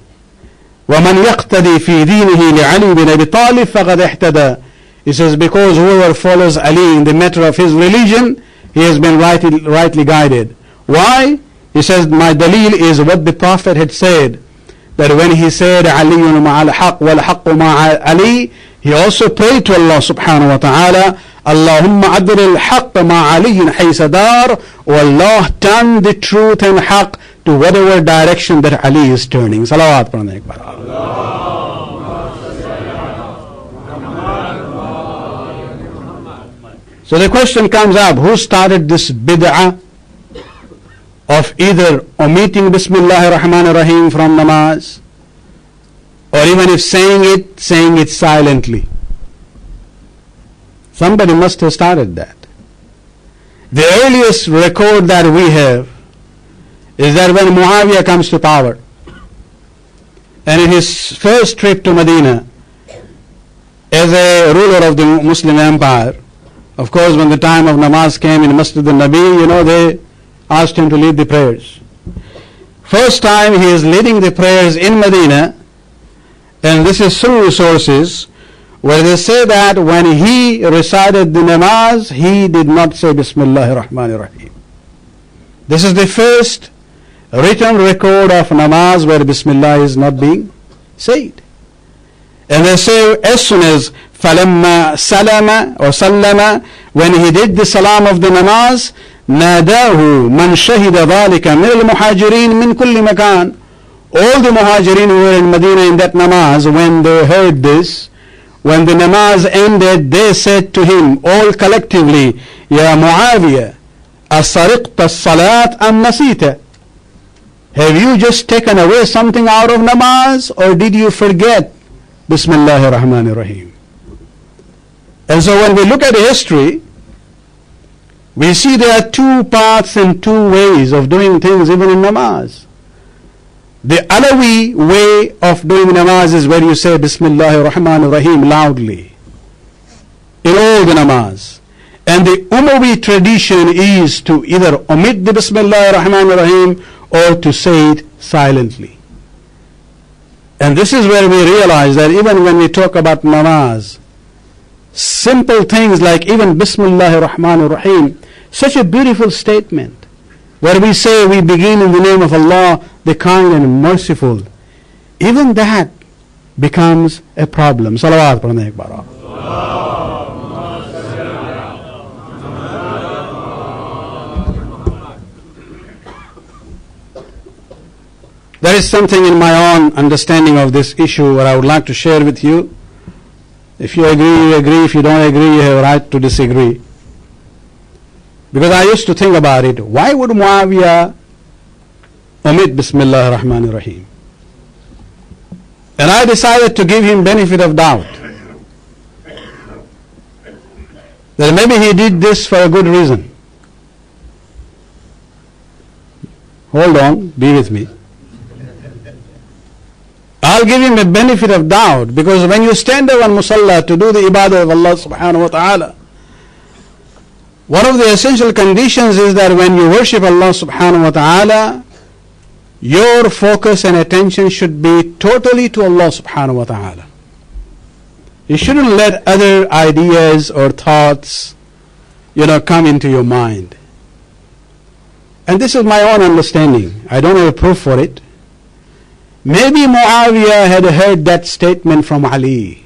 وَمَنْ يَقْتَدِي فِي دِينِهِ لِعَلِي بِنْ أَبِي طَالِبٍ فَقَدْ اهْتَدَى. He says because whoever follows Ali in the matter of his religion, he has been rightly guided. Why? He says my dalil is what the Prophet had said, that when he said عَلِيٌّ مَعَ الْحَقِّ وَالْحَقُّ مَعَ عَلِي, he also prayed to Allah subhanahu wa ta'ala, اللهم عدل الحق مع علي حيث دار. O Allah, turn the truth and haqq to whatever direction that Ali is turning. Salawat pranay ekbar. So the question comes up, who started this bid'ah of either omitting Bismillah ar-Rahman ar-Rahim from namaz, or even if saying it silently? Somebody must have started that. The earliest record that we have is that when Muawiyah comes to power, and in his first trip to Medina as a ruler of the Muslim empire, of course when the time of namaz came in Masjid al-Nabi, they asked him to lead the prayers. First time he is leading the prayers in Medina, and this is through sources where they say that when he recited the namaz, he did not say Bismillah ar-Rahman ar-Rahim. This is the first written record of namaz where Bismillah is not being said. And they say as soon as فَلَمَّا سَلَمَ or سَلَّمَ, when he did the salam of the namaz, نَادَاهُ مَنْ شَهِدَ ذَلِكَ مِنَ الْمُحَاجِرِينَ مِنْ كُلِّ مَكَانٍ. All the muhajirin who were in Medina in that namaz, when they heard this, when the namaz ended, they said to him all collectively, Ya Muawiyah, أَسَرِقْتَ الصَّلَاةَ أَمْ نَسِيتَ? Have you just taken away something out of namaz, or did you forget Bismillah ar-Rahman ar-Rahim? And so when we look at history, we see there are two paths and two ways of doing things even in namaz. The Alawi way of doing namaz is where you say Bismillah ar-Rahman ar-Rahim loudly in all the namaz. And the Umawi tradition is to either omit the Bismillah ar-Rahman ar-Rahim or to say it silently. And this is where we realize that even when we talk about namaz, simple things like even Bismillah ar-Rahman ar-Rahim, such a beautiful statement, where we say we begin in the name of Allah, the kind and merciful, even that becomes a problem. Salawat pranay ekbar. There is something in my own understanding of this issue what I would like to share with you. If you agree, you agree. If you don't agree, you have a right to disagree. Because I used to think about it. Why would Muawiyah omit Bismillah ar-Rahman ar-Rahim? And I decided to give him benefit of doubt, that maybe he did this for a good reason. Hold on, be with me. I'll give him a benefit of doubt, because when you stand there on Musalla to do the ibadah of Allah subhanahu wa ta'ala, one of the essential conditions is that when you worship Allah subhanahu wa ta'ala, your focus and attention should be totally to Allah subhanahu wa ta'ala. You shouldn't let other ideas or thoughts, come into your mind. And this is my own understanding. I don't have a proof for it. Maybe Muawiyah had heard that statement from Ali,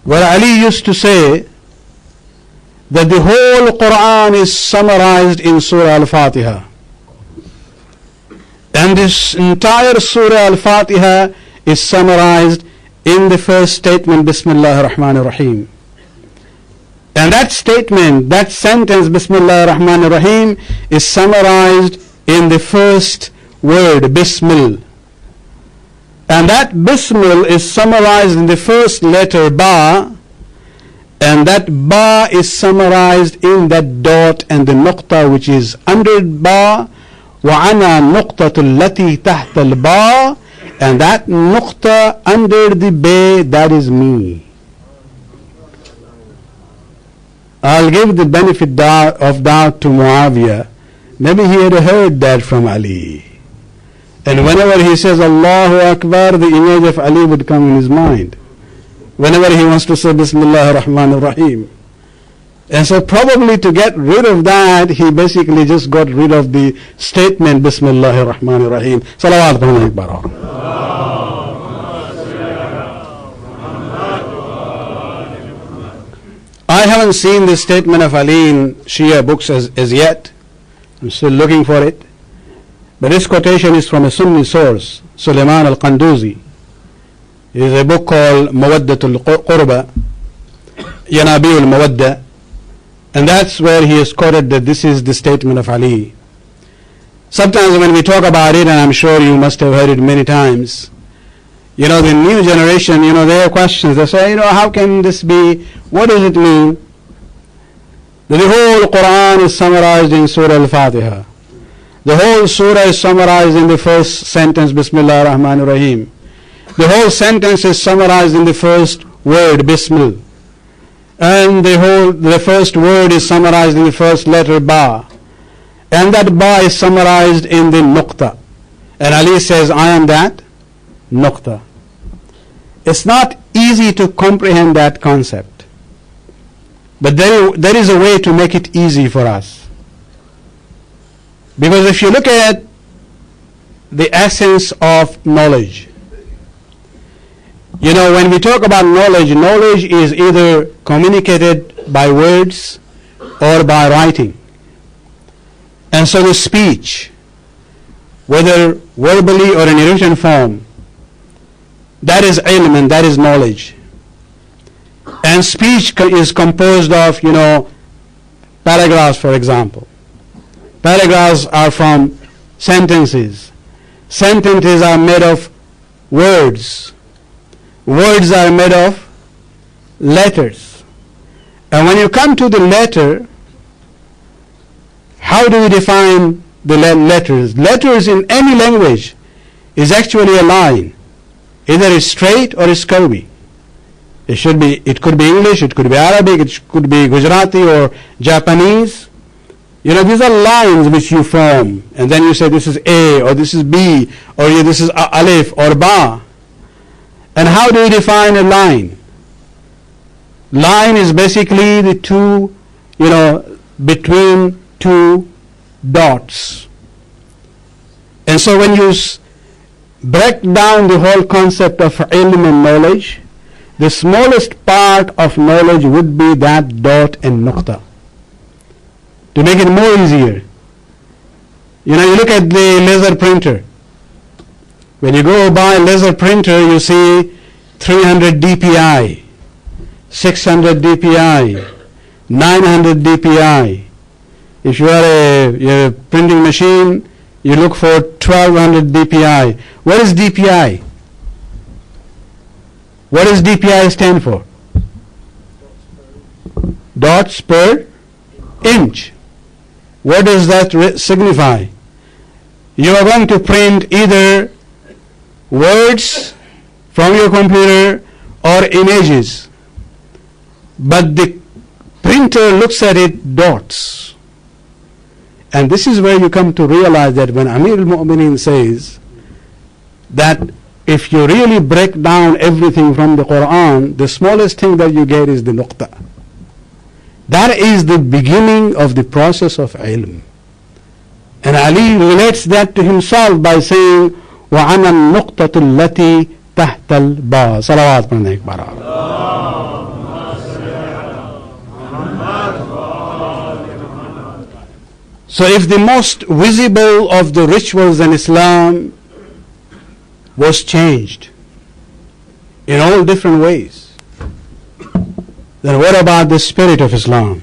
where Ali used to say that the whole Quran is summarized in Surah Al-Fatiha. And this entire Surah Al-Fatiha is summarized in the first statement, Bismillah ar-Rahman ar-Rahim. And that statement, that sentence, Bismillah ar-Rahman ar-Rahim, is summarized in the first word, Bismil. And that Bismil is summarized in the first letter, Ba, and that Ba is summarized in that dot and the Nuqta which is under Ba, وَعَنَا نُقْطَةُ الَّتِي تَحْتَ الْبَا, and that Nuqta under the Ba, that is me. I'll give the benefit of doubt to Muawiyah. Maybe he had heard that from Ali. And whenever he says Allahu Akbar, the image of Ali would come in his mind. Whenever he wants to say Bismillah ar-Rahman ar-Rahim. And so probably to get rid of that, he basically just got rid of the statement Bismillah ar-Rahman ar-Rahim. Salawat Akbar. I haven't seen this statement of Ali in Shia books as yet. I'm still looking for it. But this quotation is from a Sunni source, Sulaiman al-Qanduzi. It is a book called Mawaddatul Qurba, Yanabi al-Mawadda, and that's where he has quoted that this is the statement of Ali. Sometimes when we talk about it, and I'm sure you must have heard it many times, the new generation, they have questions. They say, how can this be? What does it mean? The whole Quran is summarized in Surah Al-Fatiha. The whole surah is summarized in the first sentence, Bismillah ar-Rahman ar-Rahim. The whole sentence is summarized in the first word, Bismil. And the first word is summarized in the first letter, Ba. And that Ba is summarized in the Nuqta. And Ali says, I am that Nuqta. It's not easy to comprehend that concept. But there is a way to make it easy for us. Because if you look at the essence of knowledge, when we talk about knowledge is either communicated by words or by writing. And so the speech, whether verbally or in a written form, that is ilm and that is knowledge. And speech is composed of, paragraphs, for example. Paragraphs are from sentences. Sentences are made of words. Words are made of letters. And when you come to the letter, how do we define the letters? Letters in any language is actually a line. Either it's straight or it's curvy. It could be English, it could be Arabic, it could be Gujarati or Japanese. These are lines which you form, and then you say this is A, or this is B, or this is Alif or Ba. And how do you define a line? Line is basically the two, between two dots. And so when you break down the whole concept of ilm and knowledge, the smallest part of knowledge would be that dot and nuqta. To make it more easier, you look at the laser printer. When you go buy a laser printer, you see 300 dpi, 600 dpi, 900 dpi. If you are a printing machine, you look for 1200 dpi. What is dpi? What does dpi stand for? Dots per inch. What does that signify? You are going to print either words from your computer or images, but the printer looks at it dots. And this is where you come to realize that when Amir al-Mu'mineen says that if you really break down everything from the Quran, the smallest thing that you get is the nuqta. That is the beginning of the process of ilm. And Ali relates that to himself by saying, وَعَنَا النُّقْطَةُ الَّتِي تَحْتَ الْبَا. Salawat pढ़ने एक बार. So if the most visible of the rituals in Islam was changed in all different ways, then what about the spirit of Islam?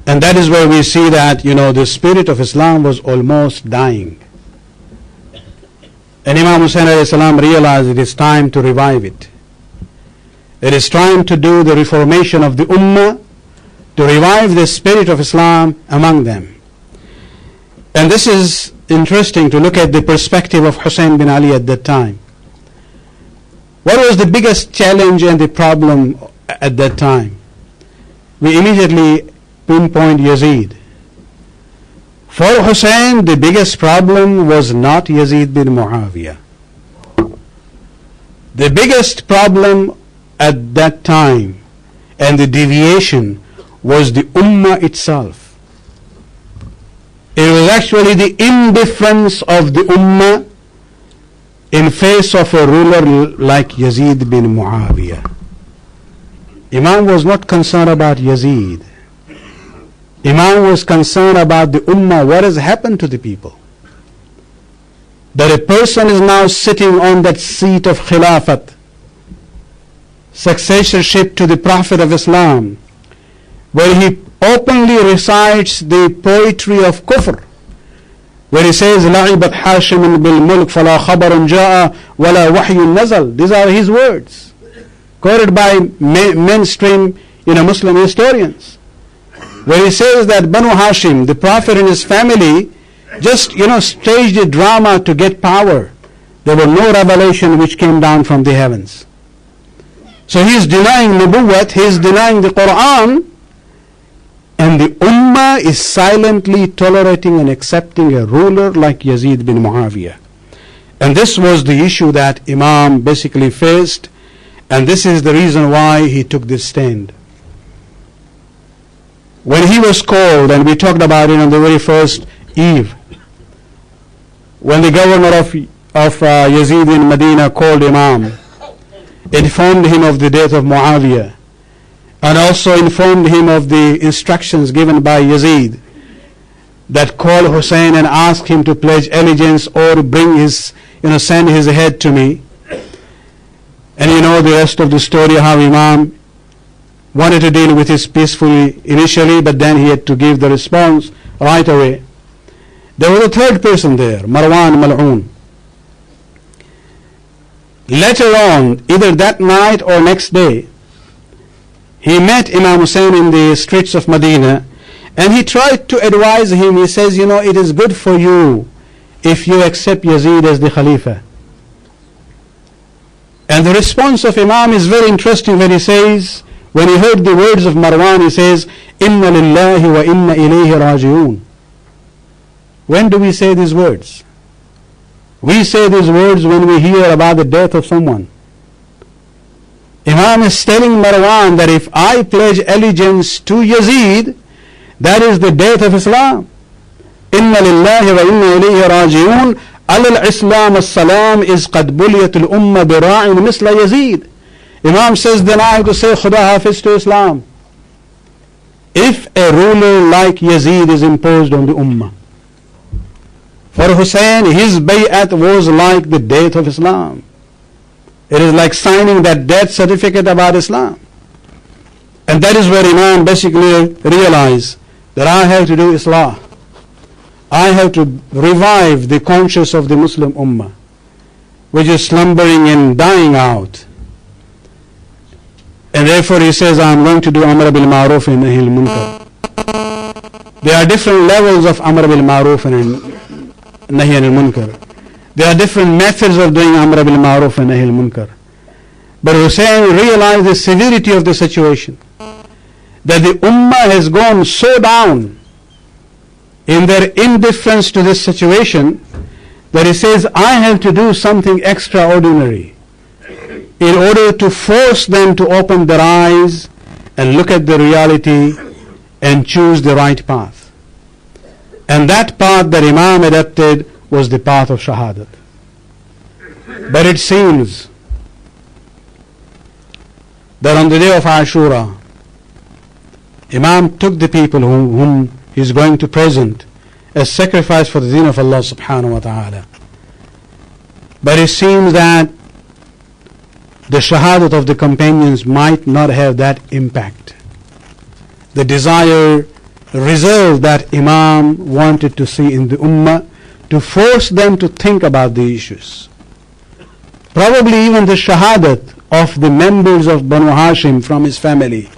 And that is where we see that, the spirit of Islam was almost dying. And Imam Hussain alayhi salam realized it is time to revive it. It is time to do the reformation of the Ummah, to revive the spirit of Islam among them. And this is interesting to look at the perspective of Hussein bin Ali at that time. What was the biggest challenge and the problem at that time? We immediately pinpoint Yazid. For Hussein, the biggest problem was not Yazid bin Muawiyah. The biggest problem at that time and the deviation was the Ummah itself. It was actually the indifference of the Ummah in face of a ruler like Yazid bin Muawiyah. Imam was not concerned about Yazid. Imam was concerned about the Ummah, what has happened to the people. That a person is now sitting on that seat of Khilafat, successorship to the Prophet of Islam, where he openly recites the poetry of kufr, where he says, لَعِبَتْ حَاشِمٌ بِالْمُلْكِ فَلَا خَبَرٌ جَاءَ وَلَا وَحْيٌ نَزَلَ. These are his words, quoted by mainstream Muslim historians, where he says that Banu Hashim, the Prophet and his family, just staged a drama to get power. There were no revelation which came down from the heavens. So he is denying Nubuwwat, he is denying the Quran, and the Ummah is silently tolerating and accepting a ruler like Yazid bin Muawiyah. And this was the issue that Imam basically faced, and this is the reason why he took this stand. When he was called, and we talked about it on the very first eve, when the governor of Yazid in Medina called Imam, informed him of the death of Muawiyah, and also informed him of the instructions given by Yazid that call Hussein and ask him to pledge allegiance or bring his, send his head to me. And the rest of the story, how Imam wanted to deal with this peacefully initially, but then he had to give the response right away. There was a third person there, Marwan Mal'un. Later on, either that night or next day, he met Imam Hussein in the streets of Medina, and he tried to advise him. He says, it is good for you if you accept Yazid as the Khalifa. And the response of Imam is very interesting when he says, when he heard the words of Marwan, he says, Inna lillahi wa inna ilayhi raji'un. When do we say these words? We say these words when we hear about the death of someone. Imam is telling Marwan that if I pledge allegiance to Yazid, that is the death of Islam. Inna lillahi wa inna ilayhi raji'un. Al-Islam as-salam is qad buliyat al-umma bira'in misla Yazid. Imam says, then I have to say Khuda Hafiz to Islam. If a ruler like Yazid is imposed on the Ummah, for Hussein, his bay'at was like the death of Islam. It is like signing that death certificate about Islam. And that is where Imam basically realized that I have to do Islah. I have to revive the conscience of the Muslim Ummah, which is slumbering and dying out. And therefore he says, I am going to do Amr bil Ma'ruf and Nahi al Munkar. There are different levels of Amr bil Ma'ruf and Nahi al Munkar. There are different methods of doing Amr bil Ma'ruf and Nahi al Munkar. But Hussein realized the severity of the situation, that the Ummah has gone so down in their indifference to this situation that he says, I have to do something extraordinary in order to force them to open their eyes and look at the reality and choose the right path. And that path that Imam adopted was the path of Shahadat. But it seems that on the day of Ashura, Imam took the people whom he is going to present as sacrifice for the deen of Allah subhanahu wa ta'ala. But it seems that the shahadat of the companions might not have that impact. The desire, reserve that Imam wanted to see in the ummah to force them to think about the issues. Probably even the shahadat of the members of Banu Hashim from his family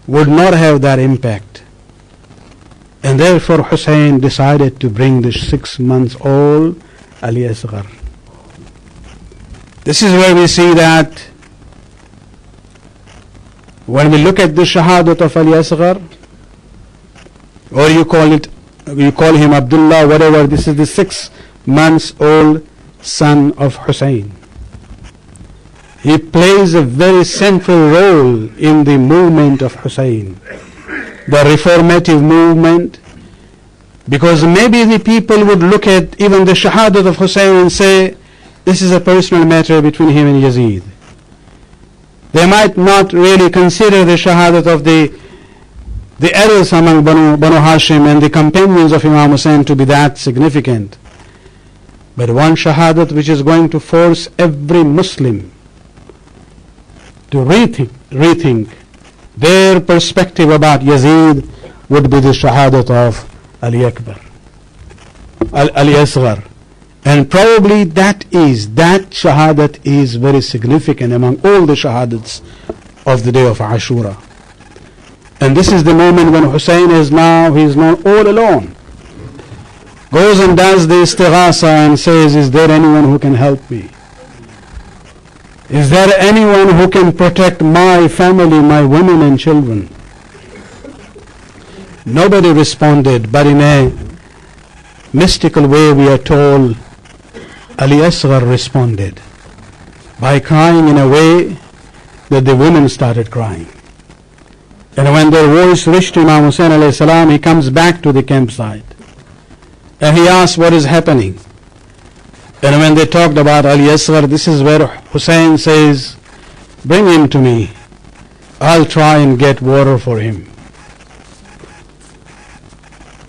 would not have that impact. And therefore Hussein decided to bring the 6 months old Ali Asghar. This is where we see that when we look at the shahadat of Ali Asghar, or you call him Abdullah, whatever, this is the 6 months old son of Hussein. He plays a very central role in the movement of Hussein, the reformative movement, because maybe the people would look at even the shahadat of Hussein and say, this is a personal matter between him and Yazid. They might not really consider the shahadat of the elders among Banu Hashim and the companions of Imam Hussein to be that significant. But one shahadat which is going to force every Muslim to rethink their perspective about Yazid would be the shahadat of Ali Asghar. And probably that shahadat is very significant among all the shahadats of the day of Ashura. And this is the moment when Hussein he is now all alone. Goes and does the istighasa and says, is there anyone who can help me? Is there anyone who can protect my family, my women and children? Nobody responded, but in a mystical way we are told Ali Asghar responded by crying in a way that the women started crying. And when their voice reached Imam Hussein alayhi salam, he comes back to the campsite and he asks what is happening. And when they talked about Ali Asghar, this is where Hussein says, bring him to me, I'll try and get water for him.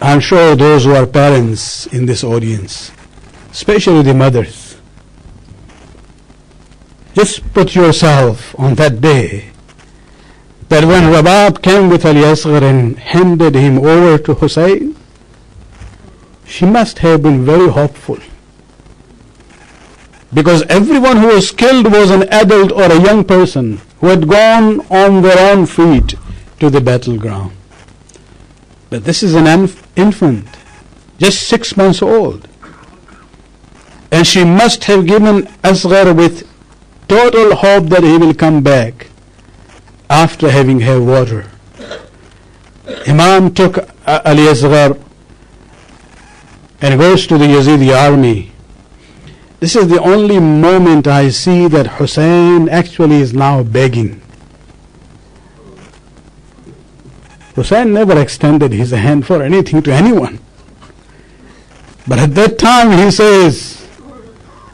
I'm sure those who are parents in this audience, especially the mothers, just put yourself on that day that when Rabab came with Ali Asghar and handed him over to Hussein, she must have been very hopeful. Because everyone who was killed was an adult or a young person who had gone on their own feet to the battleground. But this is an infant, just 6 months old. And she must have given Asghar with total hope that he will come back after having had water. Imam took Ali Asghar and goes to the Yazidi army. This is the only moment I see that Hussein actually is now begging. Hussein never extended his hand for anything to anyone. But at that time he says,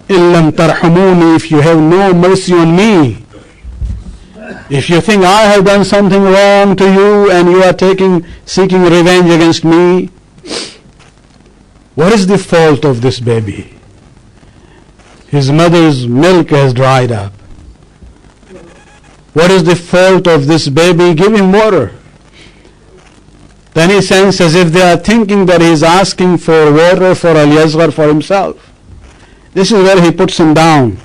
Illam tarhamuni, if you have no mercy on me, if you think I have done something wrong to you and you are seeking revenge against me, what is the fault of this baby? His mother's milk has dried up. What is the fault of this baby? Give him water. Then he sends as if they are thinking that he is asking for water for Ali Asghar for himself. This is where he puts him down.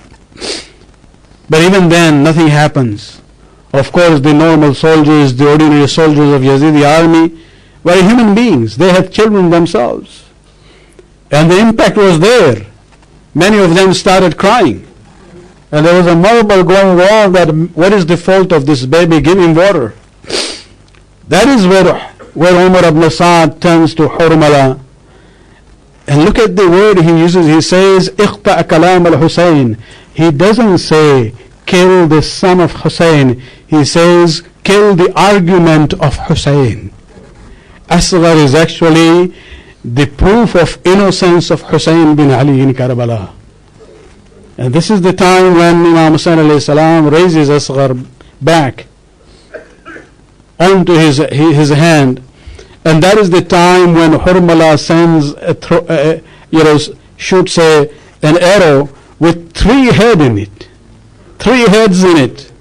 But even then, nothing happens. Of course, the normal soldiers, the ordinary soldiers of Yazidi army, were human beings. They had children themselves. And the impact was there. Many of them started crying. And there was a murmur going on that what is the fault of this baby? Give him water. That is where Umar ibn Sa'd turns to Hurmala. And look at the word he uses. He says, Iqta' kalam al-Husayn. He doesn't say, kill the son of Hussein. He says, kill the argument of Hussein. Asghar is actually the proof of innocence of Hussein bin Ali in Karbala. And this is the time when Imam Hussein alayhi salam raises Asghar back onto his hand And that is the time when Hurmala sends shoots an arrow with 3 heads in it. 3 heads in it.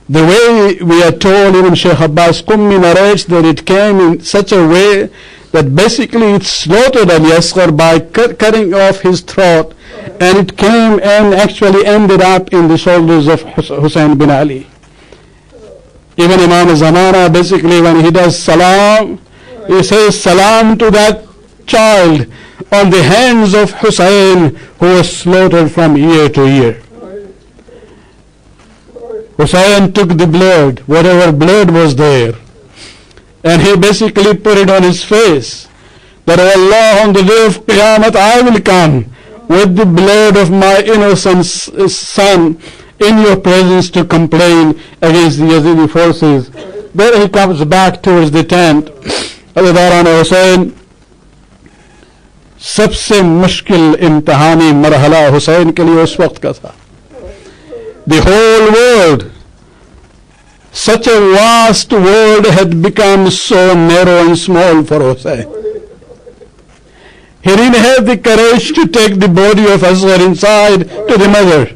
The way we are told, even Sheikh Abbas Qummi narrates that it came in such a way that basically it slaughtered Ali Asghar by cutting off his throat, and it came and actually ended up in the shoulders of Hussein bin Ali. Even Imam Zamana, basically when he does salam, he says salam to that child on the hands of Hussein, who was slaughtered from year to year. Hussein took the blood, whatever blood was there, and he basically put it on his face, that, oh Allah, on the day of Qiyamah I will come with the blood of my innocent son in your presence to complain against the Yazidi forces. Then he comes back towards the tent. Hussein, सबसे मुश्किल इम्तिहानी मरहला हुसैन के लिए उस वक्त का था. The whole world, such a vast world, had become so narrow and small for Hussein. He didn't have the courage to take the body of Asghar inside to the mother.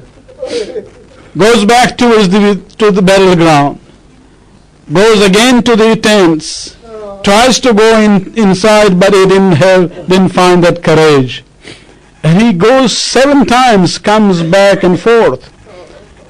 Goes back to the battleground. Goes again to the tents. Tries to go inside, but he didn't find that courage. And he goes 7 times, comes back and forth,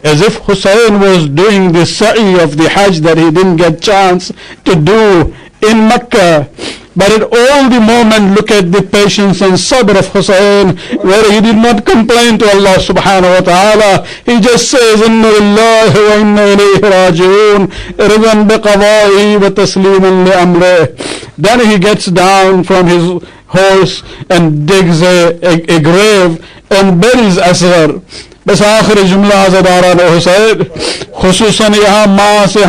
as if Hussein was doing the sa'i of the Hajj that he didn't get chance to do in Mecca. But at all the moment, look at the patience and sabr of Hussein, where he did not complain to Allah subhanahu wa ta'ala. He just says, Inna lillahi wa inna ilayhi raji'un, ridan biqada'i wa tasliman li amrih. Then he gets down from his horse and digs a grave and buries Asghar. बस आखिरी जुमला हज़रदारान हुसैन, खुसूसन यहाँ माँ से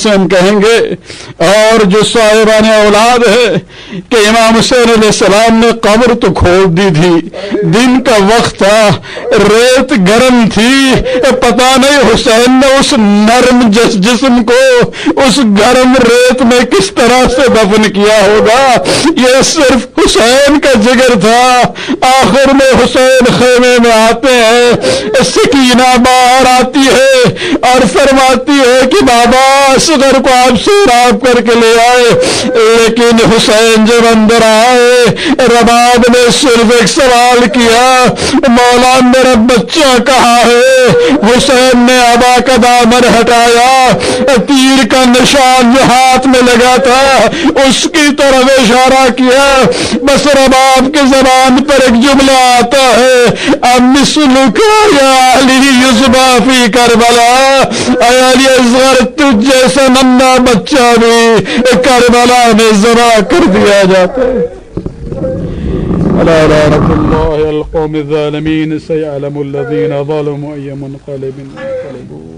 हम कहेंगे, और जो साहिबान औलाद है कि इमाम हुसैन अलैहिस्सलाम ने कब्र तो खोद दी थी, दिन का वक्त था, रेत गर्म थी, पता नहीं हुसैन ने उस नरम जिस्म को उस गर्म रेत में किस तरह से दफन किया होगा. ये सिर्फ हुसैन का जिगर था. आखिर में हुसैन खेमे में आते हैं, सकीना बाहर आती है और फरमाती है कि बाबा असगर को आप सैराब करके ले आए. लेकिन हुसैन जब अंदर आए, रबाब ने सिर्फ एक सवाल किया, मौला मेरा बच्चा कहाँ है? हुसैन ने अबा का दामन हटाया, तीर का निशान जो हाथ में लगा था उसकी तरफ इशारा किया. बस रबाब के जबान पर एक जुमला आता है, अब मिसलुका या अली युज़बा फी करबला. अली असगर तुझ जैसा नन्हा बच्चा भी करबला में ज़बा कर दिया जाता है. अला लानतुल्लाहि अल कौम ज़ालिमीन सयअलमु अल्लज़ीना ज़लमू अय्य मुनक़लिबिन यन्क़लिबून.